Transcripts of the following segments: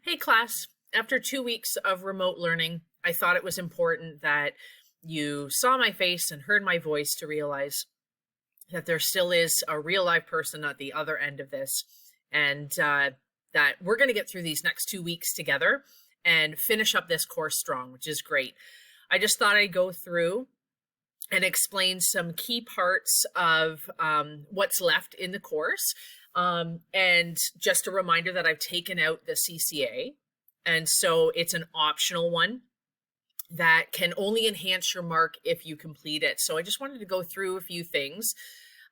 Hey class, after 2 weeks of remote learning, I thought it was important that you saw my face and heard my voice to realize that there still is a real live person at the other end of this, and that we're going to get through these next 2 weeks together and finish up this course strong, which is great. I just thought I'd go through and explain some key parts of what's left in the course. And just a reminder that I've taken out the CCA. And so it's an optional one that can only enhance your mark if you complete it. So I just wanted to go through a few things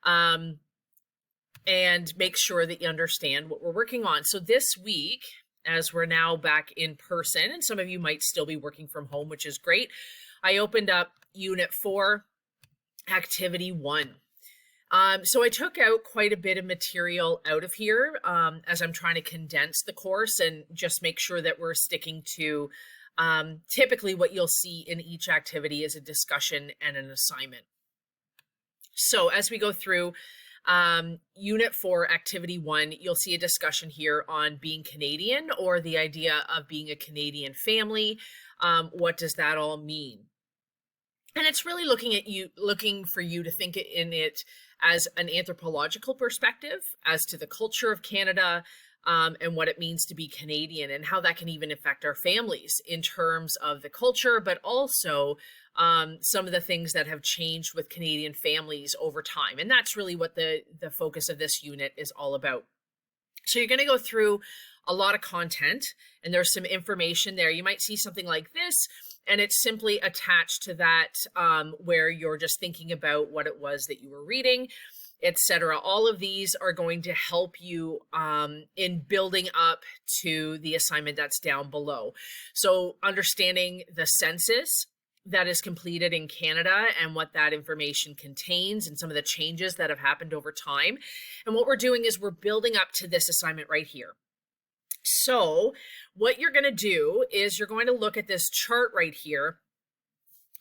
and make sure that you understand what we're working on. So this week, as we're now back in person, and some of you might still be working from home, which is great, I opened up Unit 4, Activity 1. So I took out quite a bit of material out of here as I'm trying to condense the course and just make sure that we're sticking to typically what you'll see in each activity is a discussion and an assignment. So as we go through Unit 4, Activity 1, you'll see a discussion here on being Canadian, or the idea of being a Canadian family. What does that all mean? And it's really looking for you to think in it as an anthropological perspective as to the culture of Canada and what it means to be Canadian, and how that can even affect our families in terms of the culture, but also some of the things that have changed with Canadian families over time. And that's really what the focus of this unit is all about. So you're going to go through a lot of content, and there's some information there. You might see something like this, and it's simply attached to that where you're just thinking about what it was that you were reading, etc. All of these are going to help you in building up to the assignment that's down below. So understanding the census that is completed in Canada and what that information contains and some of the changes that have happened over time. And what we're doing is we're building up to this assignment right here. So what you're going to do is you're going to look at this chart right here,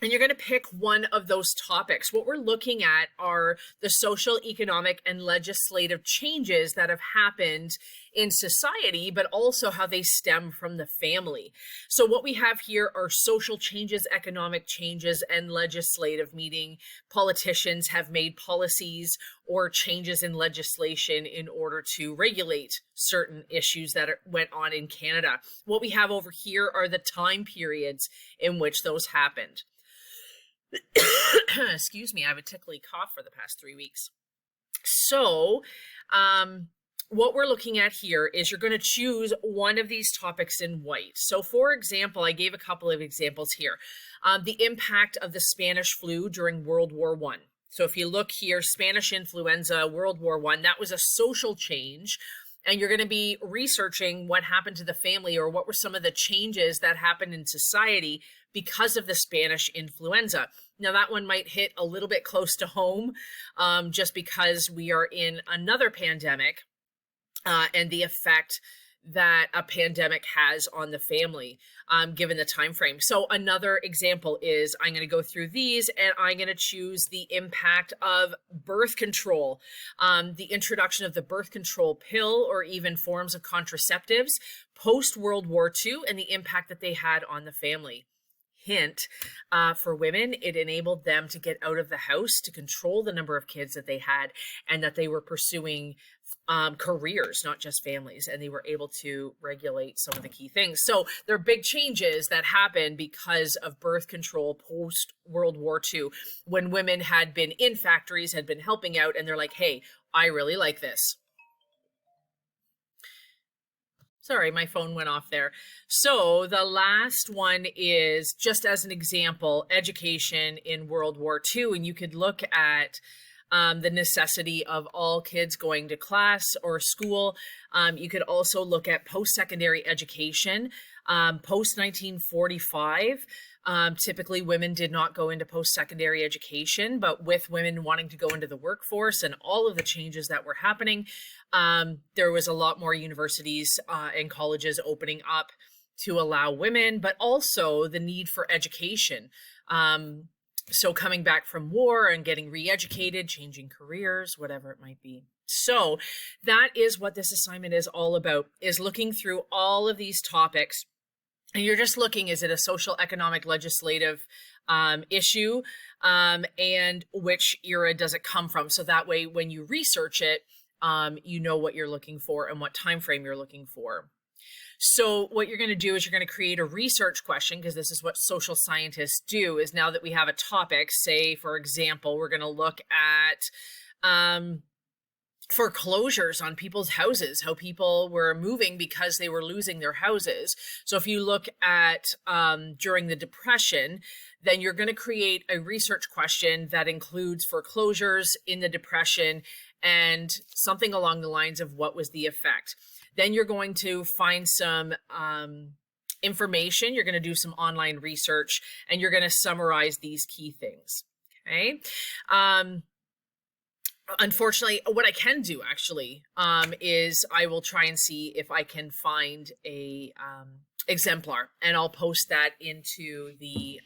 and you're going to pick one of those topics. What we're looking at are the social, economic, and legislative changes that have happened in society, but also how they stem from the family. So what we have here are social changes, economic changes, and legislative, meaning politicians have made policies or changes in legislation in order to regulate certain issues that went on in Canada. What we have over here are the time periods in which those happened. Excuse me, I have a tickly cough for the past 3 weeks. So what we're looking at here is you're going to choose one of these topics in white. So for example, I gave a couple of examples here. The impact of the Spanish flu during World War I. So if you look here, Spanish influenza, World War I, that was a social change. And you're going to be researching what happened to the family, or what were some of the changes that happened in society because of the Spanish influenza. Now that one might hit a little bit close to home just because we are in another pandemic and the effect that a pandemic has on the family given the time frame. So another example is, I'm going to go through these and I'm going to choose the impact of birth control, the introduction of the birth control pill or even forms of contraceptives post World War II, and the impact that they had on the family. Hint, for women, it enabled them to get out of the house, to control the number of kids that they had, and that they were pursuing careers, not just families, and they were able to regulate some of the key things. So there are big changes that happened because of birth control post World War II, when women had been in factories, had been helping out, and they're like, hey, I really like this. Sorry, my phone went off there. So the last one is, just as an example, education in World War II. And you could look at the necessity of all kids going to class or school. You could also look at post-secondary education. Post-1945, typically women did not go into post-secondary education, but with women wanting to go into the workforce and all of the changes that were happening, there was a lot more universities and colleges opening up to allow women, but also the need for education. So coming back from war and getting re-educated, changing careers, whatever it might be. So that is what this assignment is all about, is looking through all of these topics. And you're just looking, is it a social, economic, legislative issue? And which era does it come from? So that way, when you research it, you know what you're looking for and what time frame you're looking for. So what you're going to do is you're going to create a research question, because this is what social scientists do, is now that we have a topic, say, for example, we're going to look at foreclosures on people's houses, how people were moving because they were losing their houses. So if you look at during the Depression, then you're going to create a research question that includes foreclosures in the Depression and something along the lines of what was the effect. Then you're going to find some information. You're going to do some online research, and you're going to summarize these key things. Okay. Unfortunately, what I can do actually is I will try and see if I can find a exemplar, and I'll post that into the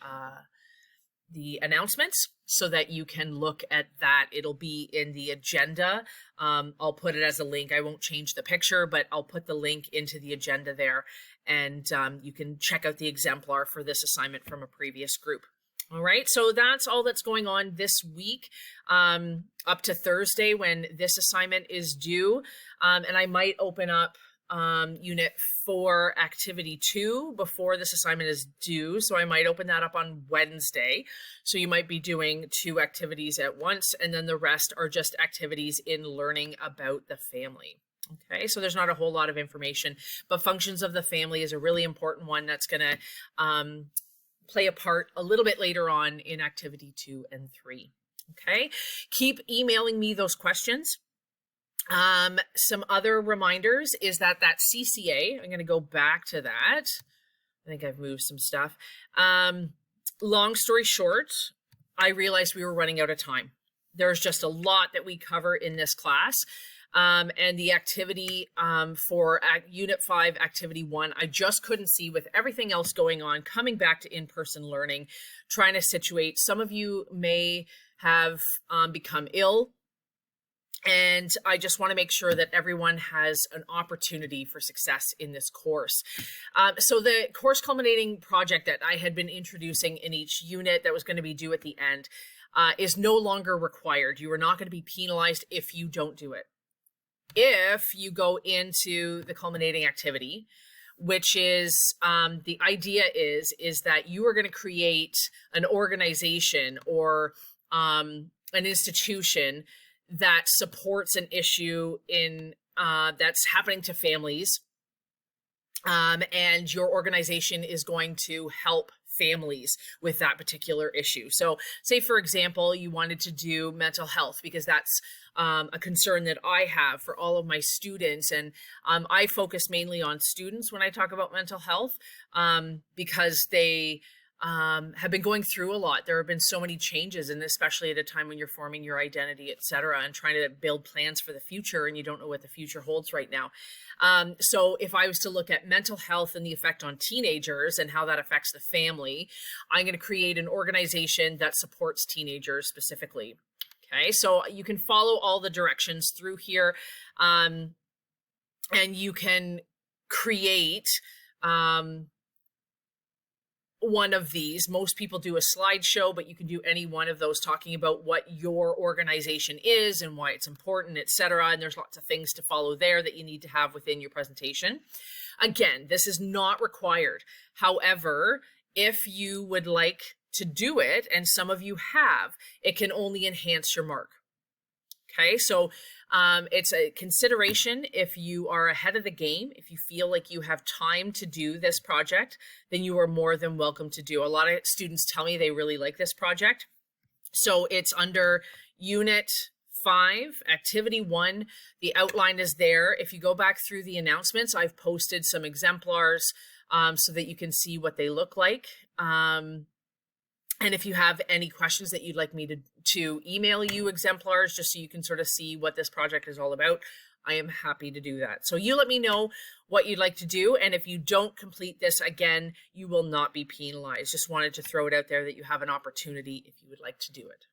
announcements so that you can look at that. It'll be in the agenda. I'll put it as a link. I won't change the picture, but I'll put the link into the agenda there, and you can check out the exemplar for this assignment from a previous group. All right, so that's all that's going on this week, up to Thursday when this assignment is due. And I might open up Unit 4, Activity 2 before this assignment is due. So I might open that up on Wednesday. So you might be doing 2 activities at once, and then the rest are just activities in learning about the family. Okay, so there's not a whole lot of information, but functions of the family is a really important one that's going to play a part a little bit later on in Activity 2 and 3. Okay, keep emailing me those questions. Some other reminders is that CCA, I'm going to go back to that. I think I've moved some stuff. Long story short, I realized we were running out of time. There's just a lot that we cover in this class. And the activity for Unit 5, Activity 1, I just couldn't see with everything else going on, coming back to in-person learning, trying to situate. Some of you may have become ill, and I just want to make sure that everyone has an opportunity for success in this course. So the course culminating project that I had been introducing in each unit that was going to be due at the end is no longer required. You are not going to be penalized if you don't do it. If you go into the culminating activity, which is the idea is that you are going to create an organization or an institution that supports an issue in that's happening to families, and your organization is going to help families with that particular issue. So say, for example, you wanted to do mental health, because that's a concern that I have for all of my students. And I focus mainly on students when I talk about mental health, because they have been going through a lot. There have been so many changes, and especially at a time when you're forming your identity, etc., and trying to build plans for the future, and you don't know what the future holds right now. So if I was to look at mental health and the effect on teenagers and how that affects the family, I'm going to create an organization that supports teenagers specifically. Okay, so you can follow all the directions through here, and you can create one of these. Most people do a slideshow, but you can do any one of those talking about what your organization is and why it's important, etc. And there's lots of things to follow there that you need to have within your presentation. Again, this is not required. However, if you would like to do it, and some of you have, it can only enhance your mark. Okay, so it's a consideration. If you are ahead of the game, if you feel like you have time to do this project, then you are more than welcome to do. A lot of students tell me they really like this project. So it's under Unit 5, Activity 1. The outline is there. If you go back through the announcements, I've posted some exemplars so that you can see what they look like. And if you have any questions that you'd like me to email you exemplars, just so you can sort of see what this project is all about, I am happy to do that. So you let me know what you'd like to do. And if you don't complete this, again, you will not be penalized. Just wanted to throw it out there that you have an opportunity if you would like to do it.